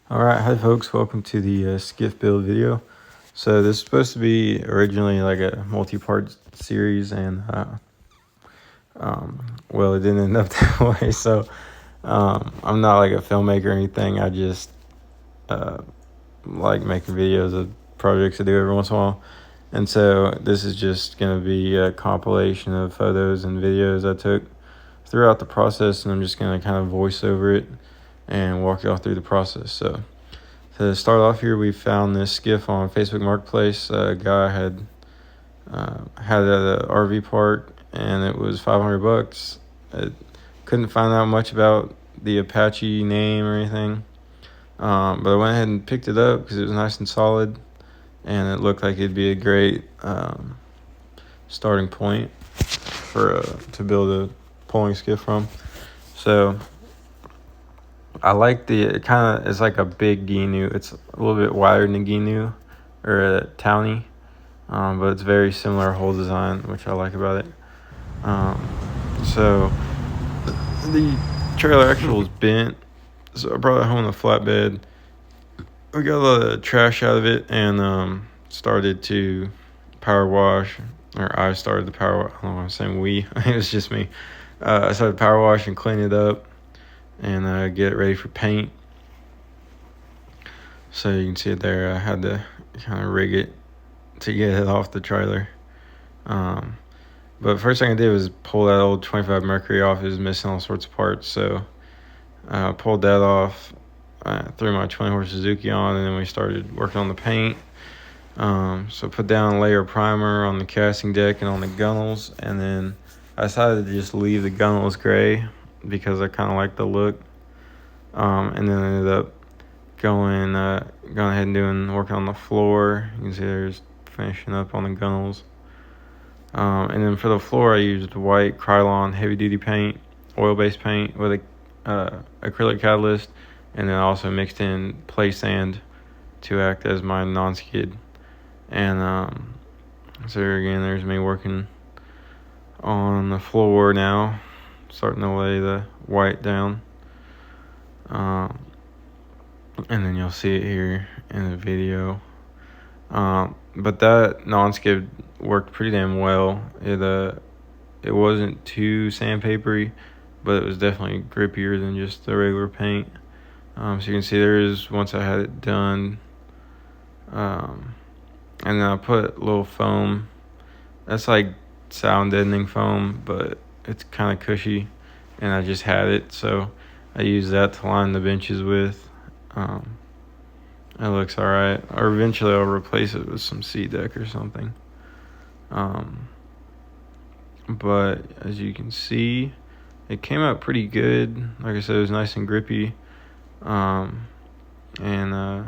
Alright, hi folks, welcome to the skiff build video. So this is supposed to be originally like a multi-part series and well, it didn't end up that way. So I'm not like a filmmaker or anything. I just like making videos of projects I do every once in a while. And so this is just going to be a compilation of photos and videos I took throughout the process, and I'm just going to kind of voice over it and walk y'all through the process. So to start off here, we found this skiff on Facebook Marketplace. A guy had had it at an RV park, and it was $500. I couldn't find out much about the Apache name or anything, but I went ahead and picked it up because it was nice and solid, and it looked like it'd be a great starting point for to build a polling skiff from. So I like it kind of is like a big Gnu. It's a little bit wider than a Gnu or a Townie, but it's very similar whole design, which I like about it. So the trailer axle is bent, so I brought it home on a flatbed. We got a lot of trash out of it and started to power wash, or I started to power wash. I don't know why I'm saying we. It was just me. I started to power wash and clean it up and get it ready for paint. So you can see it there. I had to kind of rig it to get it off the trailer. But first thing I did was pull that old 25 Mercury off. It was missing all sorts of parts. So I pulled that off, threw my 20 horse Suzuki on, and then we started working on the paint. So put down a layer of primer on the casting deck and on the gunnels, and then I decided to just leave the gunnels gray because I kind of like the look. And then I ended up going ahead and working on the floor. You can see there's finishing up on the gunnels. And then for the floor, I used white Krylon heavy duty paint, oil-based paint with a acrylic catalyst, and then also mixed in play sand to act as my non-skid. And so again, there's me working on the floor now, starting to lay the white down. And then you'll see it here in the video. But that non-skid worked pretty damn well. It wasn't too sandpapery, but it was definitely grippier than just the regular paint. So you can see there is, once I had it done, and then I put a little foam. That's like sound deadening foam, but it's kind of cushy, and I just had it, so I used that to line the benches with. It looks alright. Or eventually I'll replace it with some sea deck or something. But as you can see, it came out pretty good. Like I said, it was nice and grippy. And I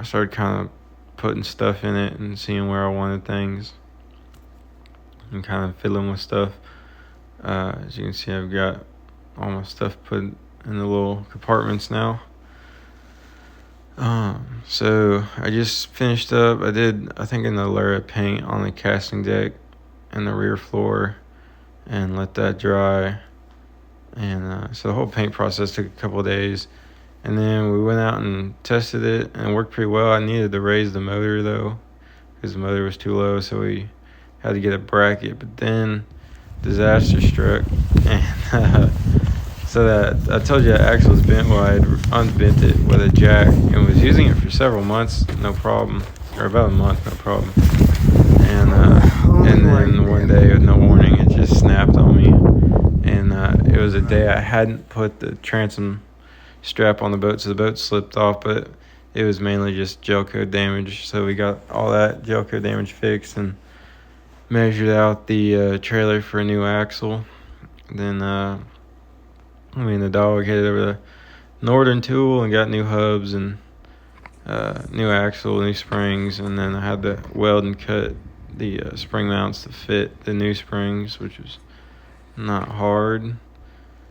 started kind of putting stuff in it and seeing where I wanted things and kind of fiddling with stuff. As you can see, I've got all my stuff put in the little compartments now. So I just finished up. I think another layer of paint on the casting deck and the rear floor, and let that dry. And so the whole paint process took a couple of days, and then we went out and tested it, and it worked pretty well. I needed to raise the motor though, because the motor was too low, so we had to get a bracket. But then disaster struck, and so that I told you that axle was bent. Well, I had unbent it with a jack and was using it for several months, no problem, or about a month, no problem. And then one day with no warning, it just snapped on me. And it was a day I hadn't put the transom strap on the boat, so the boat slipped off, but it was mainly just gel coat damage. So we got all that gel coat damage fixed and measured out the trailer for a new axle. Then the dog headed over to Northern Tool and got new hubs and new axle, new springs, and then I had to weld and cut the spring mounts to fit the new springs, which was not hard.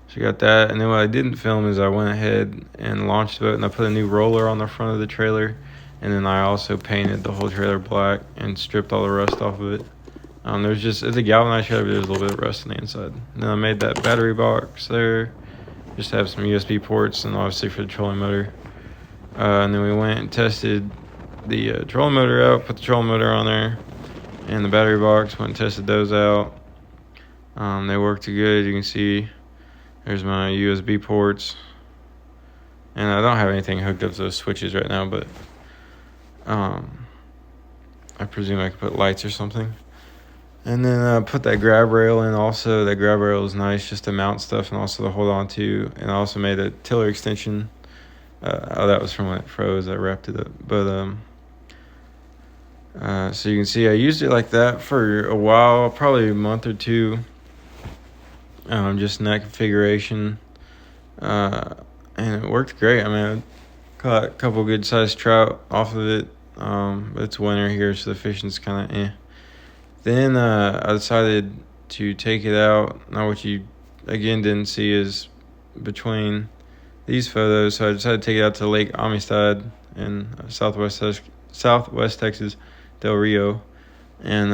So I got that, and then what I didn't film is I went ahead and launched the boat, and I put a new roller on the front of the trailer, and then I also painted the whole trailer black and stripped all the rust off of it. It's a galvanized trailer, but there's a little bit of rust on the inside. And then I made that battery box there, just to have some USB ports, and obviously for the trolling motor. And then we went and tested the trolling motor out, put the trolling motor on there, and the battery box. Went and tested those out. They worked good. You can see there's my USB ports. And I don't have anything hooked up to those switches right now, but I presume I could put lights or something. And then put that grab rail in also. That grab rail is nice just to mount stuff and also to hold on to. And I also made a tiller extension. That was from when it froze. I wrapped it up. But so you can see I used it like that for a while, probably a month or two. Just in that configuration. And it worked great. I mean, I caught a couple good sized trout off of it. But it's winter here, so the fishing's kind of eh. Then I decided to take it out. Now what you, again, didn't see is between these photos. So I decided to take it out to Lake Amistad in Southwest Texas, Del Rio. And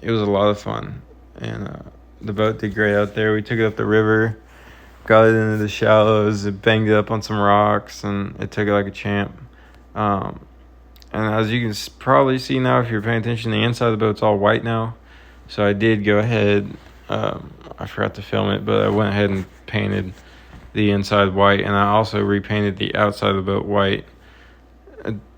it was a lot of fun. And the boat did great out there. We took it up the river, got it into the shallows, it banged it up on some rocks, and it took it like a champ. And as you can probably see now, if you're paying attention, the inside of the boat's all white now. So I did go ahead, I forgot to film it, but I went ahead and painted the inside white. And I also repainted the outside of the boat white.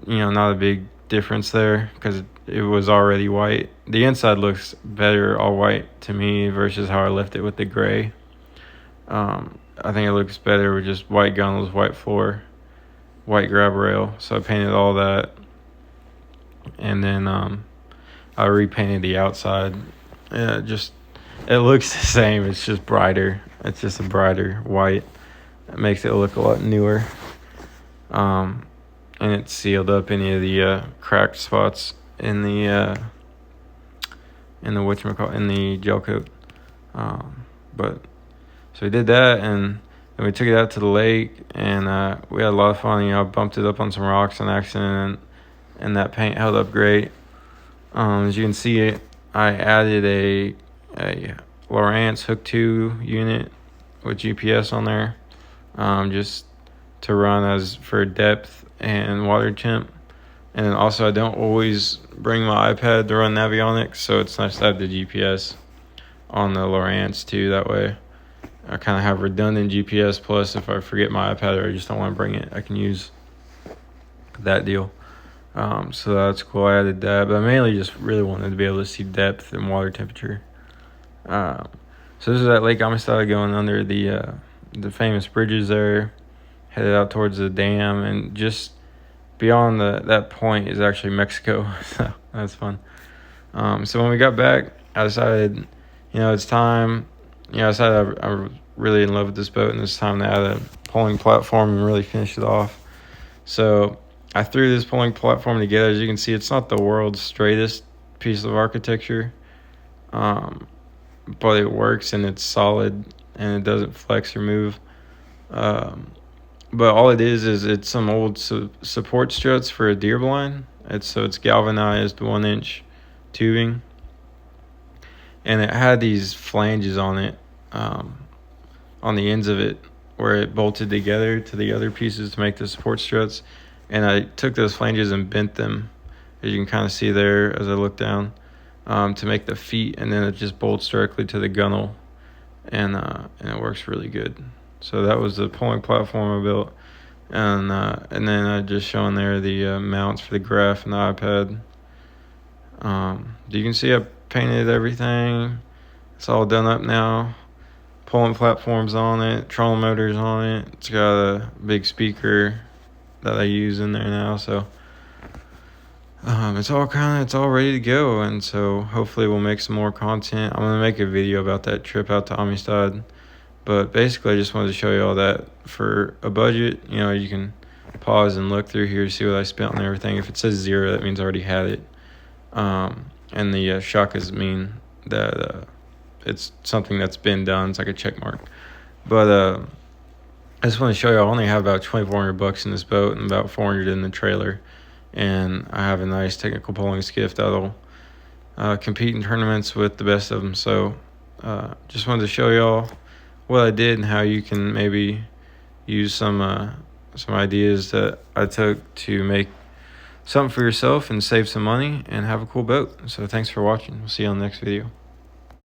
Not a big difference there because it was already white. The inside looks better all white to me versus how I left it with the gray. I think it looks better with just white gunnels, white floor, white grab rail. So I painted all that. And then I repainted the outside. It looks the same. It's just brighter. It's just a brighter white. It makes it look a lot newer. And it sealed up any of the cracked spots in the in the gel coat. But so we did that, and then we took it out to the lake, and we had a lot of fun. I bumped it up on some rocks on accident. And that paint held up great. As you can see, I added a Lowrance Hook 2 unit with GPS on there, just to run as for depth and water temp. And then also I don't always bring my iPad to run Navionics, so it's nice to have the GPS on the Lowrance too. That way I kind of have redundant GPS, plus if I forget my iPad or I just don't want to bring it, I can use that deal. So that's cool. I added that, but I mainly just really wanted to be able to see depth and water temperature. So this is at Lake Amistad, going under the famous bridges there, headed out towards the dam, and just beyond that point is actually Mexico. So that's fun. So when we got back, I decided, it's time. I decided I'm really in love with this boat, and it's time to add a pulling platform and really finish it off. So I threw this pulling platform together. As you can see, it's not the world's straightest piece of architecture, but it works and it's solid and it doesn't flex or move. But all it is it's some old support struts for a deer blind. It's galvanized 1-inch tubing, and it had these flanges on it, on the ends of it, where it bolted together to the other pieces to make the support struts. And I took those flanges and bent them, as you can kind of see there as I look down, to make the feet, and then it just bolts directly to the gunnel, and it works really good. So that was the pulling platform I built, and then I just showing there the mounts for the graph and the iPad. You can see I painted everything. It's all done up now. Pulling platforms on it, trolling motors on it. It's got a big speaker that I use in there now, so it's all ready to go. And so hopefully we'll make some more content. I'm gonna make a video about that trip out to Amistad, but basically I just wanted to show you all that for a budget. You can pause and look through here to see what I spent on everything. If it says 0, that means I already had it, and the shakas mean that it's something that's been done. It's like a check mark. But I just want to show you I only have about $2,400 in this boat and about $400 in the trailer, and I have a nice technical pulling skiff that'll compete in tournaments with the best of them. So just wanted to show y'all what I did and how you can maybe use some some ideas that I took to make something for yourself and save some money and have a cool boat. So thanks for watching. We'll see you on the next video.